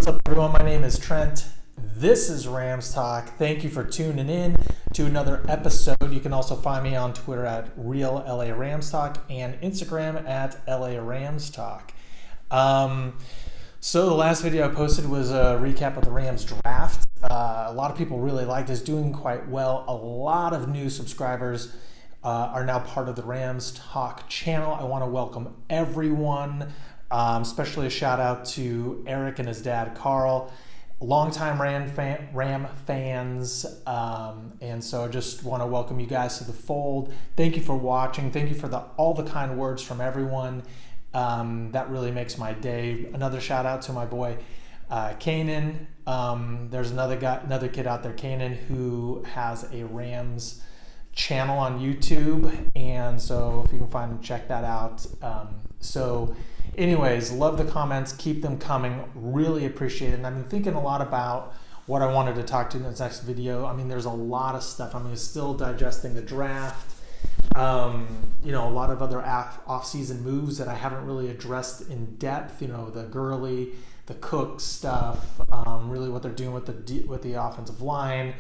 up, everyone? My name is Trent. This is Rams Talk. Thank you for tuning in to another episode. You can also find me on Twitter at Real LA Rams Talk and Instagram at LA Rams Talk. So the last video I posted was a recap of the Rams draft. A lot of people really liked it. It's doing quite well. A lot of new subscribers are now part of the Rams Talk channel. I want to welcome everyone. Especially a shout out to Eric and his dad, Carl, longtime Ram fans. And so I just want to welcome you guys to the fold. Thank you for watching. Thank you for all the kind words from everyone. That really makes my day. Another shout out to my boy, Kanan. There's another kid out there, Kanan, who has a Rams channel on YouTube. And so if you can find him, check that out. Anyways, love the comments. Keep them coming. Really appreciate it. And I've been thinking a lot about what I wanted to talk to in this next video. I mean, there's a lot of stuff. I'm still digesting the draft. A lot of other off-season moves that I haven't really addressed in depth. The Gurley, the Cook stuff, really what they're doing with the offensive line,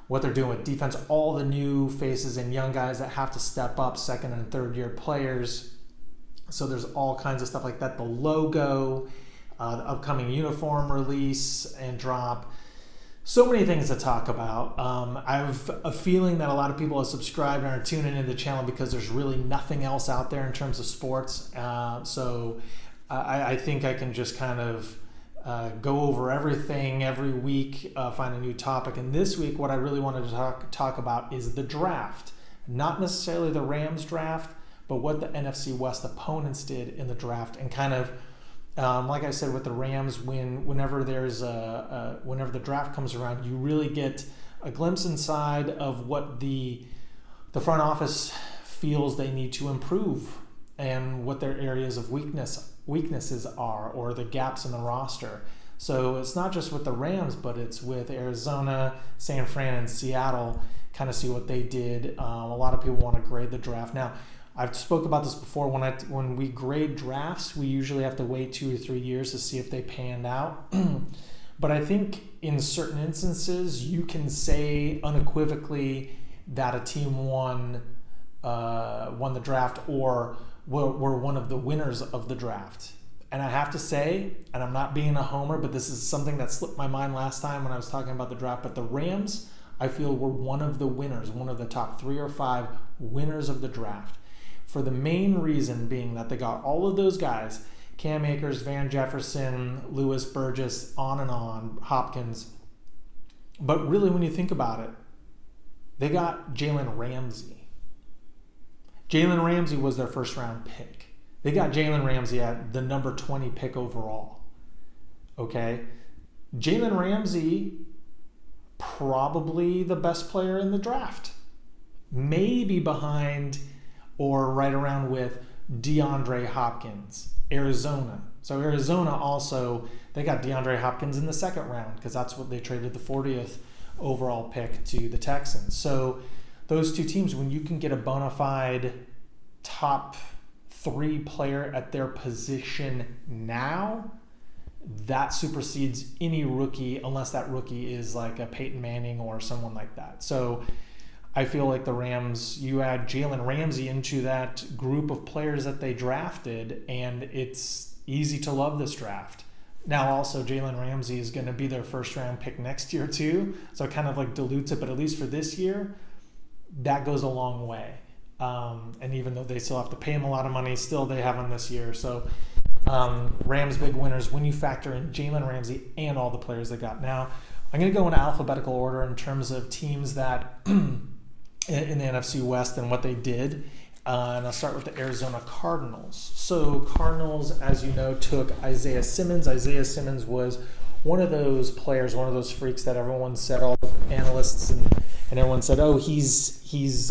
what they're doing with defense, all the new faces and young guys that have to step up, second and third year players. So there's all kinds of stuff like that. The logo, the upcoming uniform release and drop. So many things to talk about. I have a feeling that a lot of people have subscribed and are tuning into the channel because there's really nothing else out there in terms of sports. So I think I can just kind of go over everything every week, find a new topic. And this week, what I really wanted to talk about is the draft. Not necessarily the Rams draft, but what the NFC West opponents did in the draft, and kind of, like I said, with the Rams, whenever the draft comes around, you really get a glimpse inside of what the front office feels they need to improve and what their areas of weaknesses are, or the gaps in the roster. So it's not just with the Rams, but it's with Arizona, San Fran, and Seattle. Kind of see what they did. A lot of people want to grade the draft now. I've spoke about this before. When we grade drafts, we usually have to wait 2 or 3 years to see if they panned out. But I think in certain instances, you can say unequivocally that a team won the draft, or were one of the winners of the draft. And I have to say, and I'm not being a homer, but this is something that slipped my mind last time when I was talking about the draft, but the Rams, I feel, were one of the winners, one of the top 3 or 5 winners of the draft. For the main reason being that they got all of those guys, Cam Akers, Van Jefferson, Lewis, Burgess, on, Hopkins. But really, when you think about it, they got Jalen Ramsey. Jalen Ramsey was their first round pick. They got Jalen Ramsey at the number 20 pick overall. Okay? Jalen Ramsey, probably the best player in the draft. Maybe behind or right around with DeAndre Hopkins, Arizona. So Arizona also, they got DeAndre Hopkins in the second round because that's what they traded the 40th overall pick to the Texans. So those two teams, when you can get a bona fide top 3 player at their position now, that supersedes any rookie, unless that rookie is like a Peyton Manning or someone like that. So I feel like the Rams, you add Jalen Ramsey into that group of players that they drafted, and it's easy to love this draft. Now also Jalen Ramsey is going to be their first round pick next year too, so it kind of like dilutes it, but at least for this year, that goes a long way. And even though they still have to pay him a lot of money, still they have him this year. So Rams big winners when you factor in Jalen Ramsey and all the players they got. Now I'm going to go in alphabetical order in terms of teams that in the NFC West and what they did. And I'll start with the Arizona Cardinals. So Cardinals, as you know, took Isaiah Simmons. Isaiah Simmons was one of those players, one of those freaks that everyone said, all analysts and everyone said, oh, he's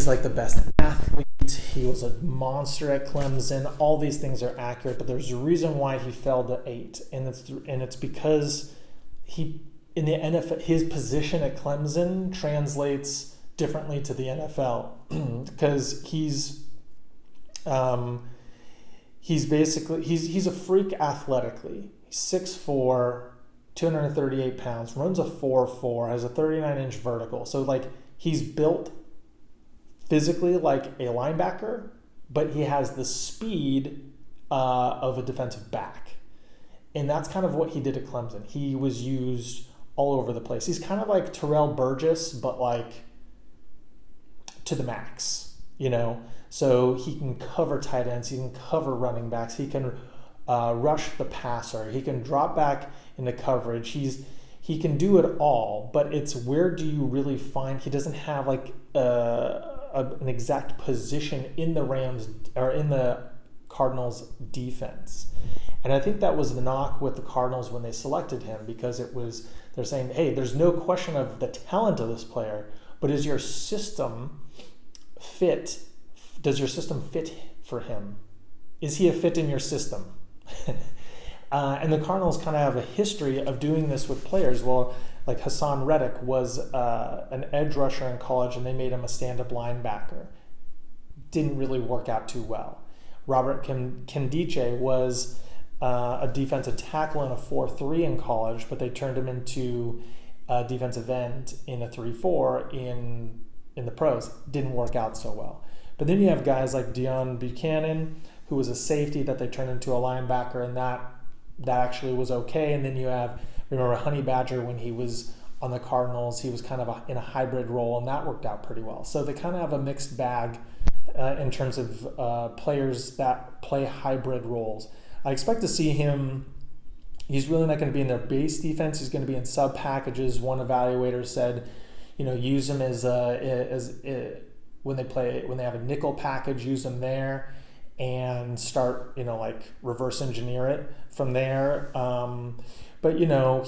like the best athlete. He was a monster at Clemson. All these things are accurate, but there's a reason why he fell to 8, and it's because in the NFL, his position at Clemson translates differently to the NFL because he's a freak athletically. He's 6'4", 238 pounds, runs a 4.4, has a 39-inch vertical. So like he's built physically like a linebacker, but he has the speed of a defensive back. And that's kind of what he did at Clemson. He was used all over the place. He's kind of like Terrell Burgess, but like to the max, you know? So he can cover tight ends, he can cover running backs, he can rush the passer, he can drop back into coverage. He can do it all, but it's where do you really find, he doesn't have like an exact position in the Rams or in the Cardinals defense. And I think that was the knock with the Cardinals when they selected him, because they're saying, hey, there's no question of the talent of this player, but is your system fit? Does your system fit for him? Is he a fit in your system? And the Cardinals kind of have a history of doing this with players. Well, like Hassan Reddick was an edge rusher in college, and they made him a stand-up linebacker. Didn't really work out too well. Robert Kendiche was a defensive tackle in a 4-3 in college, but they turned him into a defensive end in a 3-4 in the pros. Didn't work out so well. But then you have guys like Deion Buchanan, who was a safety that they turned into a linebacker, and that actually was okay. And then you have, remember Honey Badger, when he was on the Cardinals, he was kind of in a hybrid role, and that worked out pretty well. So they kind of have a mixed bag in terms of players that play hybrid roles. I expect to see him, he's really not going to be in their base defense. He's going to be in sub packages. One evaluator said, use him as when they have a nickel package, use him there and start, like reverse engineer it from there. But he'll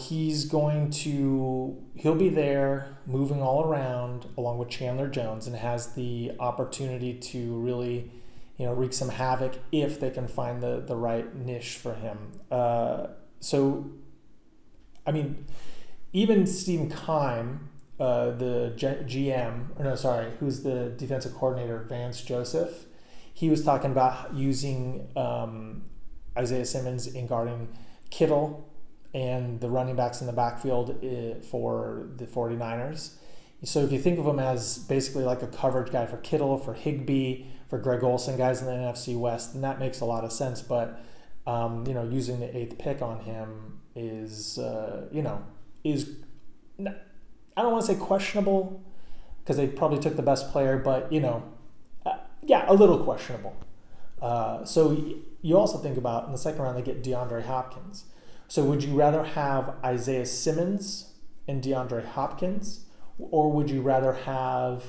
be there moving all around along with Chandler Jones, and has the opportunity to really, wreak some havoc if they can find the right niche for him. Even Steve Keim, the GM, who's the defensive coordinator, Vance Joseph, he was talking about using Isaiah Simmons in guarding Kittle and the running backs in the backfield for the 49ers. So if you think of him as basically like a coverage guy for Kittle, for Higbee, for Greg Olsen, guys in the NFC West, then that makes a lot of sense. But using the 8th pick on him is I don't want to say questionable, because they probably took the best player, but a little questionable. So you also think about in the second round they get DeAndre Hopkins. So would you rather have Isaiah Simmons and DeAndre Hopkins, or would you rather have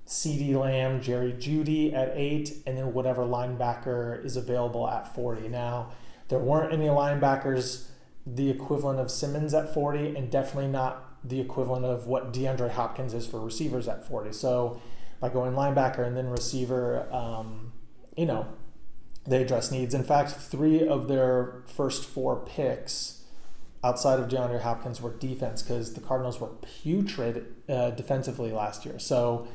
CeeDee Lamb, Jerry Jeudy at 8, and then whatever linebacker is available at 40? Now, there weren't any linebackers the equivalent of Simmons at 40, and definitely not the equivalent of what DeAndre Hopkins is for receivers at 40. So by going linebacker and then receiver, they address needs. In fact, 3 of their first 4 picks outside of DeAndre Hopkins were defense, because the Cardinals were putrid defensively last year. So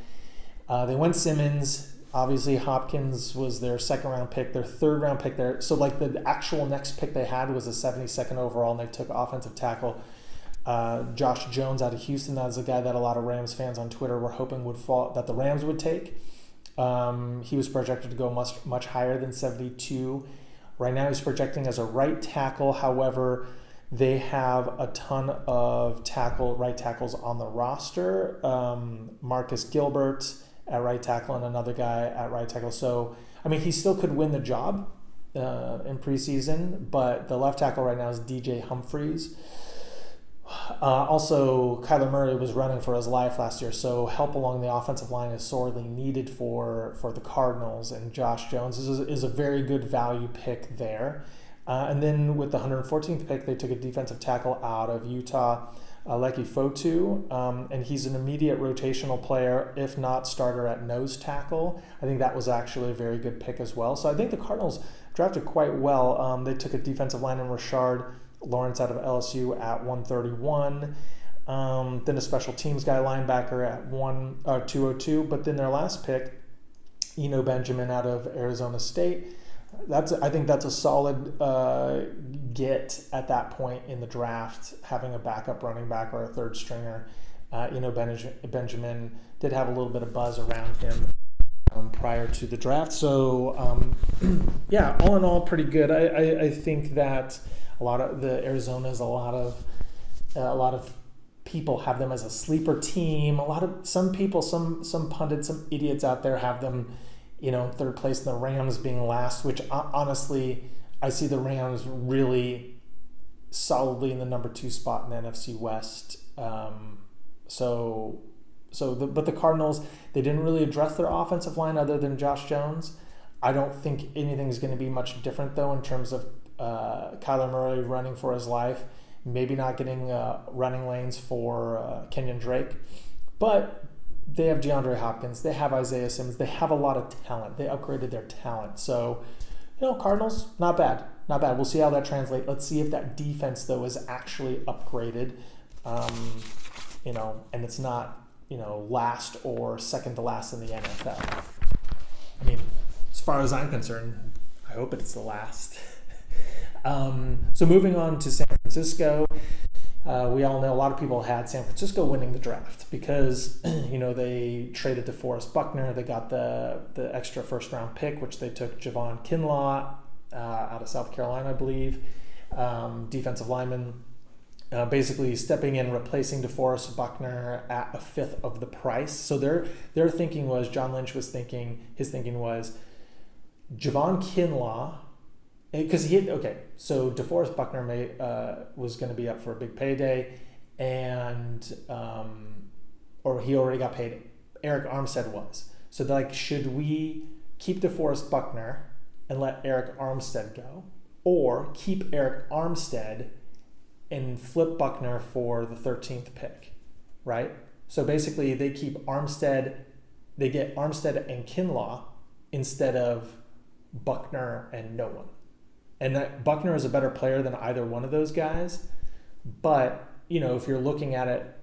they went Simmons. Obviously, Hopkins was their second-round pick, their third-round pick there. So like the actual next pick they had was a 72nd overall, and they took offensive tackle Josh Jones out of Houston. That was a guy that a lot of Rams fans on Twitter were hoping would fall, that the Rams would take. He was projected to go much higher than 72. Right now he's projecting as a right tackle. However, they have a ton of right tackles on the roster. Marcus Gilbert at right tackle and another guy at right tackle. So, he still could win the job in preseason, but the left tackle right now is DJ Humphries. Also, Kyler Murray was running for his life last year, so help along the offensive line is sorely needed for the Cardinals, and Josh Jones is a very good value pick there. And then with the 114th pick, they took a defensive tackle out of Utah, Leki Fotu, and he's an immediate rotational player, if not starter at nose tackle. I think that was actually a very good pick as well. So I think the Cardinals drafted quite well. They took a defensive lineman, Rashard Lawrence out of LSU at 131. Then a special teams guy, linebacker at 202. But then their last pick, Benjamin out of Arizona State, I think that's a solid get at that point in the draft, having a backup running back or a third stringer. Benjamin did have a little bit of buzz around him prior to the draft. So, yeah, all in all, pretty good. I think that a lot of the Arizona's a lot of people have them as a sleeper team. Some people, some pundits, some idiots out there have them, third place, and the Rams being last, which honestly, I see the Rams really solidly in the number 2 spot in the NFC West. But the Cardinals, they didn't really address their offensive line other than Josh Jones. I don't think anything's going to be much different, though, in terms of Kyler Murray running for his life, maybe not getting running lanes for Kenyon Drake. But they have DeAndre Hopkins. They have Isaiah Simmons. They have a lot of talent. They upgraded their talent. So, Cardinals, not bad. Not bad. We'll see how that translates. Let's see if that defense, though, is actually upgraded. And it's not, last or second to last in the NFL. I mean, as far as I'm concerned, I hope it's the last. So moving on to San Francisco, we all know a lot of people had San Francisco winning the draft because, they traded DeForest Buckner. They got the extra first-round pick, which they took Javon Kinlaw out of South Carolina, I believe, defensive lineman. Basically stepping in, replacing DeForest Buckner at a fifth of the price. So their thinking was, John Lynch was thinking, his thinking was Javon Kinlaw, because so DeForest Buckner was going to be up for a big payday, and or he already got paid. Eric Armstead was. So they're like, should we keep DeForest Buckner and let Eric Armstead go, or keep Eric Armstead and flip Buckner for the 13th pick, right? So basically they keep Armstead, they get Armstead and Kinlaw instead of Buckner and no one. And that Buckner is a better player than either one of those guys. But, if you're looking at it,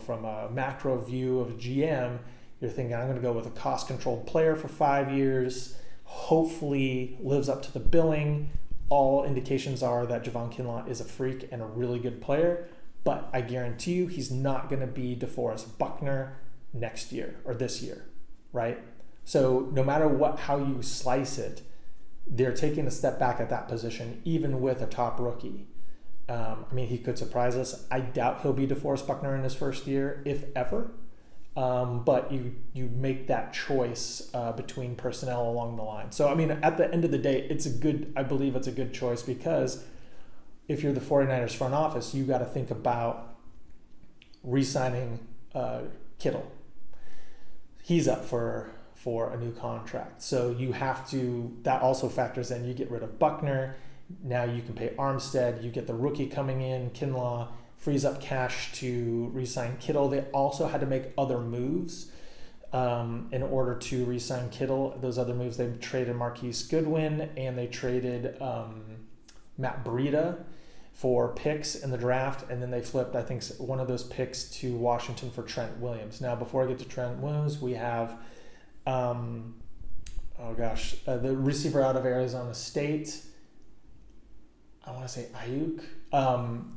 from a macro view of GM, you're thinking, I'm going to go with a cost-controlled player for 5 years, hopefully lives up to the billing. All indications are that Javon Kinlaw is a freak and a really good player, but I guarantee you he's not going to be DeForest Buckner next year or this year, right? So no matter how you slice it, they're taking a step back at that position, even with a top rookie. He could surprise us. I doubt he'll be DeForest Buckner in his first year, if ever. But you make that choice between personnel along the line. So, at the end of the day, I believe it's a good choice, because if you're the 49ers front office, you got to think about re-signing Kittle. He's up for a new contract. So you have to, that also factors in, you get rid of Buckner. Now you can pay Armstead. You get the rookie coming in, Kinlaw, frees up cash to re-sign Kittle. They also had to make other moves in order to re-sign Kittle. Those other moves, they traded Marquise Goodwin and they traded Matt Breida for picks in the draft, and then they flipped, I think, one of those picks to Washington for Trent Williams. Now, before I get to Trent Williams, we have, the receiver out of Arizona State. I want to say Aiyuk.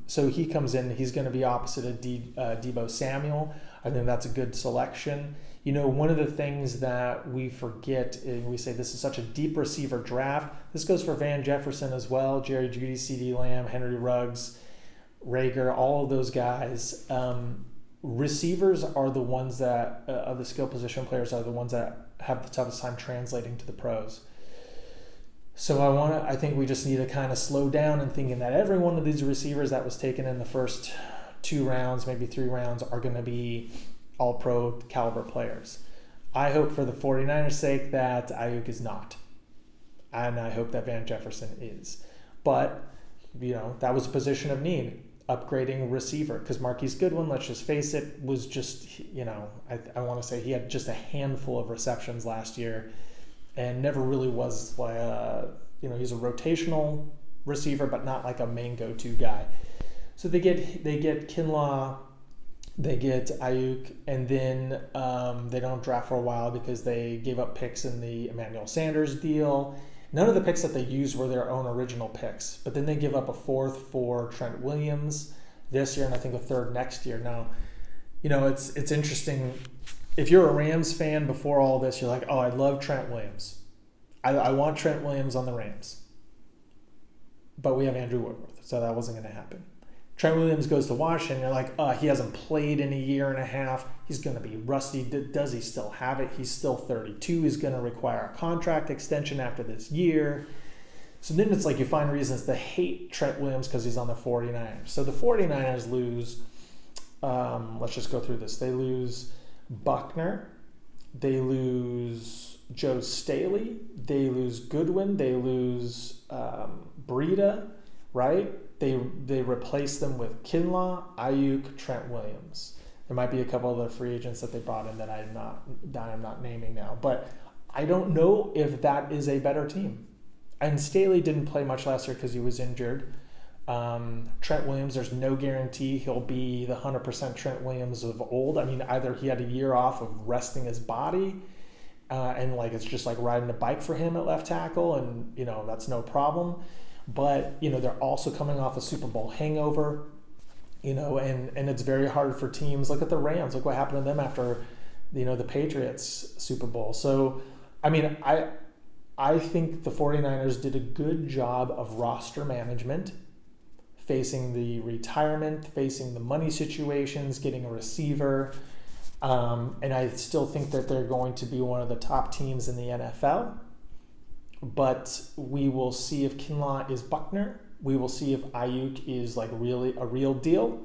So he comes in. He's going to be opposite of Deebo Samuel. I think that's a good selection. One of the things that we forget, and we say this is such a deep receiver draft. This goes for Van Jefferson as well, Jerry Jeudy, CD Lamb, Henry Ruggs, Rager, all of those guys. Receivers are the ones that, of the skill position players, are the ones that have the toughest time translating to the pros. So I think we just need to kind of slow down and thinking that every one of these receivers that was taken in the first 2 rounds, maybe 3 rounds, are going to be all-pro caliber players. I hope for the 49ers' sake that Aiyuk is not. And I hope that Van Jefferson is. But, that was a position of need, upgrading receiver. Because Marquise Goodwin, let's just face it, was just, I want to say he had just a handful of receptions last year and never really was, he's a rotational receiver, but not like a main go-to guy. So they get Kinlaw, they get Aiyuk, and then they don't draft for a while because they gave up picks in the Emmanuel Sanders deal. None of the picks that they used were their own original picks, but then they give up a 4th for Trent Williams this year, and I think a 3rd next year. Now, it's interesting. If you're a Rams fan before all this, you're like, oh, I love Trent Williams. I want Trent Williams on the Rams. But we have Andrew Whitworth, so that wasn't going to happen. Trent Williams goes to Washington, you're like, he hasn't played in a year and a half. He's going to be rusty. Does he still have it? He's still 32. He's going to require a contract extension after this year. So then it's like you find reasons to hate Trent Williams because he's on the 49ers. So the 49ers lose, let's just go through this. They lose Buckner. They lose Joe Staley. They lose Goodwin. They lose Breida, right? They replace them with Kinlaw, Aiyuk, Trent Williams. There might be a couple other free agents that they brought in that I'm not naming now. But I don't know if that is a better team. And Staley didn't play much last year because he was injured. Trent Williams, there's no guarantee he'll be the 100% Trent Williams of old. I mean, either he had a year off of resting his body and it's just like riding a bike for him at left tackle, and that's no problem. But they're also coming off a Super Bowl hangover, and it's very hard for teams. Look at the Rams. Look what happened to them after the Patriots Super Bowl. So I mean, I think the 49ers did a good job of roster management, facing the retirement, facing the money situations, getting a receiver. And I still think that they're going to be one of the top teams in the NFL. But we will see if Kinlaw is Buckner. We will see if Aiyuk is really a real deal.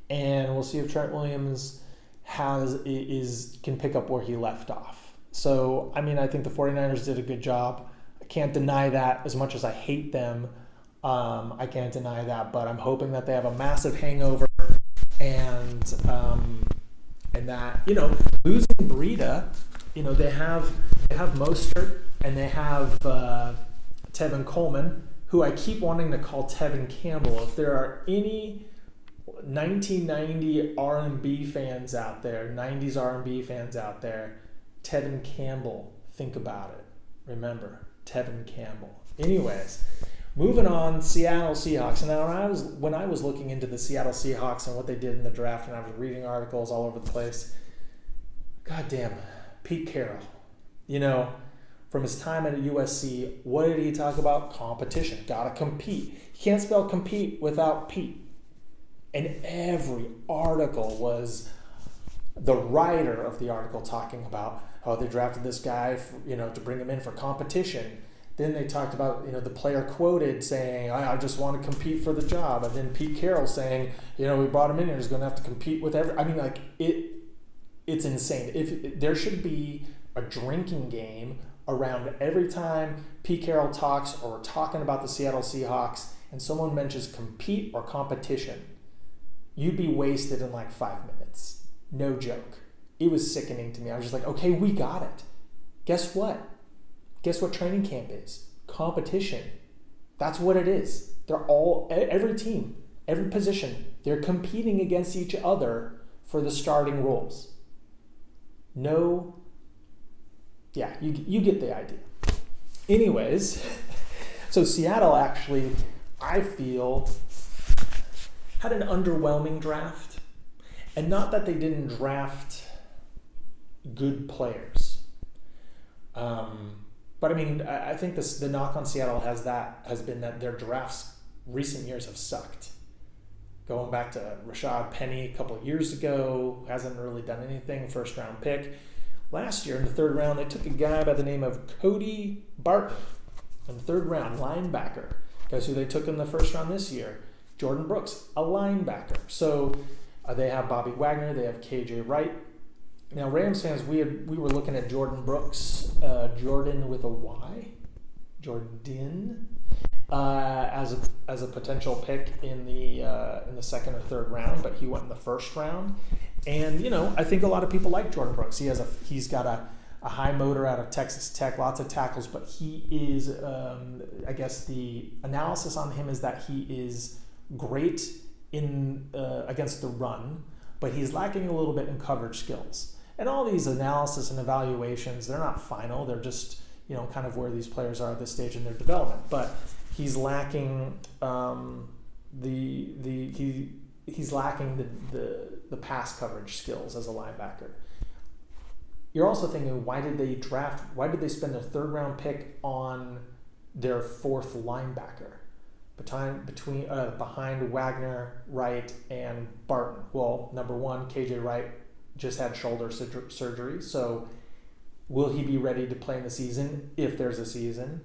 And we'll see if Trent Williams can pick up where he left off. So, I mean, I think the 49ers did a good job. I can't deny that. As much as I hate them, I can't deny that. But I'm hoping that they have a massive hangover and that, losing Breida, they have Mostert and they have Tevin Coleman, who I keep wanting to call Tevin Campbell. If there are any 1990 R&B fans out there, 90s R&B fans out there, Tevin Campbell, think about it. Remember, Tevin Campbell. Anyways, moving on, Seattle Seahawks. And now when I was looking into the Seattle Seahawks and what they did in the draft, and I was reading articles all over the place, goddamn, Pete Carroll, from his time at USC, what did he talk about? Competition. Gotta compete. You can't spell compete without Pete. And every article was the writer of the article talking about how they drafted this guy, to bring him in for competition. Then they talked about, the player quoted saying, I just want to compete for the job. And then Pete Carroll saying, we brought him in and he's going to have to compete with it's insane. There should be a drinking game around every time Pete Carroll talks or talking about the Seattle Seahawks and someone mentions compete or competition. You'd be wasted in 5 minutes. No joke. It was sickening to me. I was just like, okay, we got it. Guess what? Guess what training camp is? Competition. That's what it is. Every team, every position, they're competing against each other for the starting roles. You get the idea. Anyways, so Seattle actually, I feel, had an underwhelming draft. And not that they didn't draft good players. But I mean, I think the knock on Seattle has been that their drafts recent years have sucked. Going back to Rashad Penny a couple of years ago, hasn't really done anything, first round pick. Last year in the third round, they took a guy by the name of Cody Barton in the third round, linebacker. Guess who they took in the first round this year? Jordan Brooks, a linebacker. So they have Bobby Wagner, they have KJ Wright. Now, Rams fans, we were looking at Jordan Brooks, Jordan with a Y, Jordan, as a potential pick in the second or third round, but he went in the first round. And I think a lot of people like Jordan Brooks. He's got a high motor out of Texas Tech, lots of tackles, but he is, I guess the analysis on him is that he is great in against the run, but he's lacking a little bit in coverage skills. And all these analysis and evaluations, they're not final. They're just, kind of where these players are at this stage in their development. But he's lacking he's lacking the pass coverage skills as a linebacker. You're also thinking, why did they spend their third round pick on their fourth linebacker behind Wagner, Wright, and Barton? Well, number one, KJ Wright just had shoulder surgery, so will he be ready to play in the season if there's a season?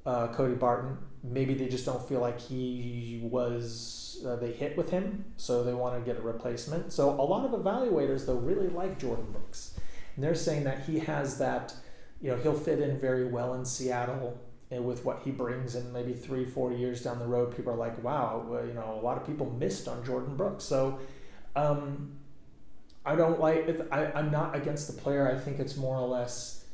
Cody Barton, maybe they just don't feel like he was, they hit with him, so they want to get a replacement. So a lot of evaluators, though, really like Jordan Brooks. And they're saying that he has that, he'll fit in very well in Seattle, and with what he brings in maybe 3-4 years down the road, people are like, wow, a lot of people missed on Jordan Brooks. So I don't like it. I'm not against the player. I think it's more or less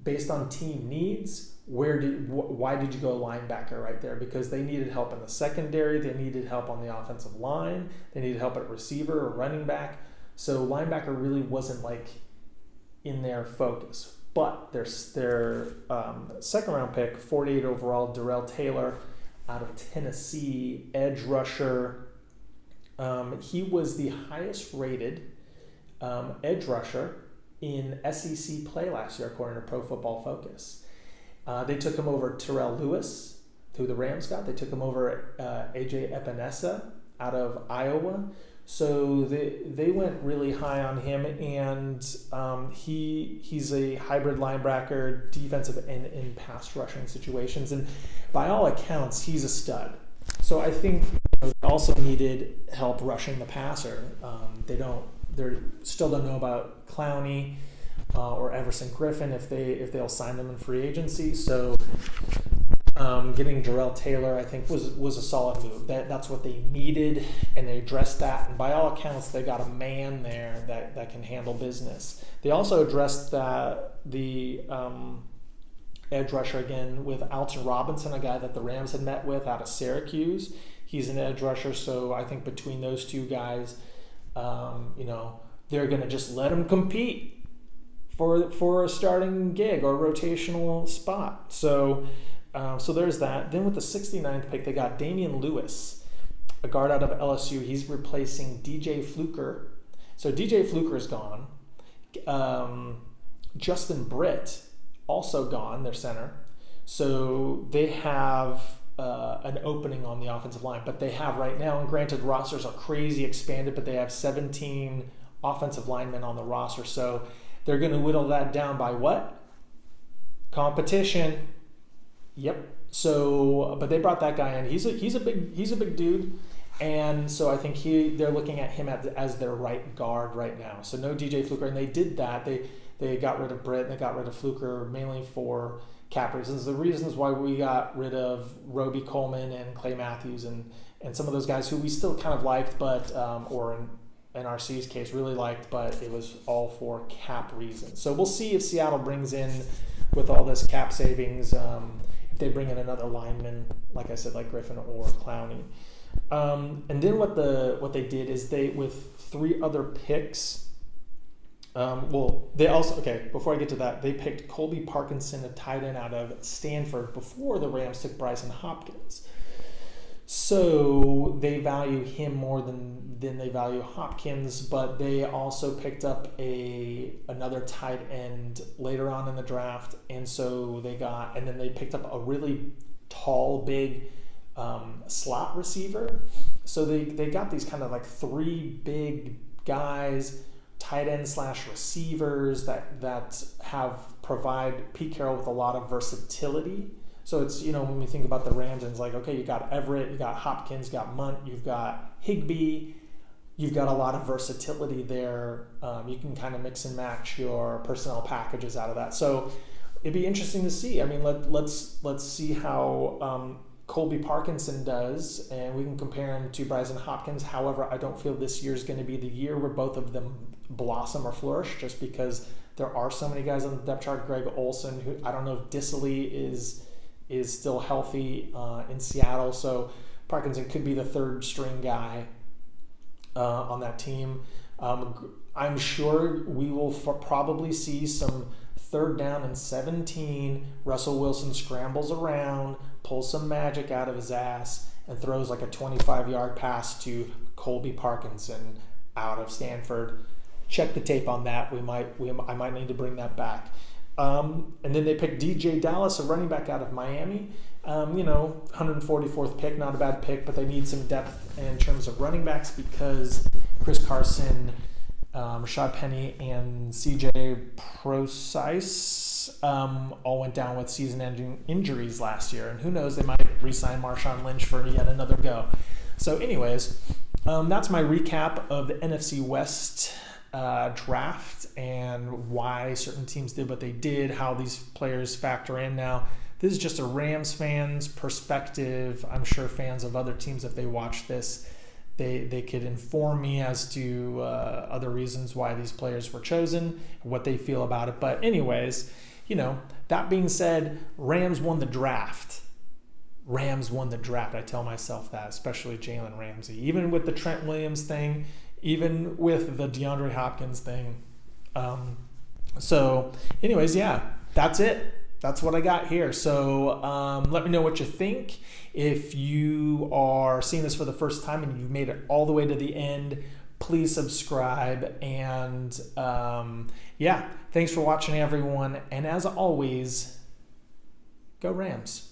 based on team needs. Why did you go linebacker right there? Because they needed help in the secondary. They needed help on the offensive line. They needed help at receiver or running back. So linebacker really wasn't like in their focus. But their second round pick, 48 overall, Darrell Taylor out of Tennessee, edge rusher. He was the highest rated edge rusher in SEC play last year, according to Pro Football Focus. They took him over Terrell Lewis, who the Rams got. They took him over AJ Epinesa out of Iowa. So they went really high on him, and he's a hybrid linebacker, defensive and in pass rushing situations. And by all accounts, he's a stud. So I think they also needed help rushing the passer. They still don't know about Clowney or Everson Griffin if they'll sign them in free agency. So getting Darrell Taylor, I think, was a solid move. That's what they needed, and they addressed that. And by all accounts, they got a man there that can handle business. They also addressed the edge rusher again with Alton Robinson, a guy that the Rams had met with out of Syracuse. He's an edge rusher, so I think between those two guys, they're going to just let him compete for a starting gig or rotational spot. So there's that. Then with the 69th pick, they got Damian Lewis, a guard out of LSU. He's replacing DJ Fluker. So DJ Fluker's gone. Justin Britt also gone, their center. So they have an opening on the offensive line. But they have right now, and granted, rosters are crazy expanded, but they have 17 offensive linemen on the roster. So they're going to whittle that down by what? Competition. Yep. So, but they brought that guy in. He's a big dude, and so I think they're looking at him as their right guard right now. So no DJ Fluker, and they did that. They got rid of Britt and they got rid of Fluker mainly for cap reasons. The reasons why we got rid of Roby Coleman and Clay Matthews and some of those guys who we still kind of liked, but or in RC's case really liked, but it was all for cap reasons. So we'll see if Seattle brings in, with all this cap savings, if they bring in another lineman, like I said, like Griffin or Clowney. And then what they did is they, with 3 other picks, they also, before I get to that, they picked Colby Parkinson, a tight end out of Stanford, before the Rams took Bryson Hopkins. So they value him more than they value Hopkins, but they also picked up another tight end later on in the draft, and so then they picked up a really tall, big slot receiver. So they got these kind of like 3 big guys, tight end / receivers that provide Pete Carroll with a lot of versatility. So it's, when we think about the Rams, and it's like, okay, you got Everett, you got Hopkins, you got Munt, you've got Higbee, you've got a lot of versatility there. You can kind of mix and match your personnel packages out of that. So it'd be interesting to see. I mean, let's see how Colby Parkinson does, and we can compare him to Bryson Hopkins. However, I don't feel this year is going to be the year where both of them blossom or flourish, just because there are so many guys on the depth chart. Greg Olsen, who I don't know if Dissely is still healthy in Seattle, so Parkinson could be the 3rd string guy on that team. I'm sure we will probably see some 3rd down and 17, Russell Wilson scrambles around, pulls some magic out of his ass, and throws like a 25-yard pass to Colby Parkinson out of Stanford. Check the tape on that. I might need to bring that back. And then they picked DJ Dallas, a running back out of Miami. 144th pick, not a bad pick, but they need some depth in terms of running backs because Chris Carson, Rashad Penny, and CJ Prosise all went down with season-ending injuries last year. And who knows, they might re-sign Marshawn Lynch for yet another go. So anyways, that's my recap of the NFC West draft and why certain teams did what they did, how these players factor in. Now, this is just a Rams fan's perspective. I'm sure fans of other teams, if they watch this, they could inform me as to other reasons why these players were chosen, what they feel about it. But anyways, that being said, Rams won the draft. I tell myself that, especially Jalen Ramsey. Even with the Trent Williams thing, even with the DeAndre Hopkins thing. So anyways, yeah, that's it. That's what I got here. So let me know what you think. If you are seeing this for the first time and you've made it all the way to the end, please subscribe. And thanks for watching, everyone. And as always, go Rams.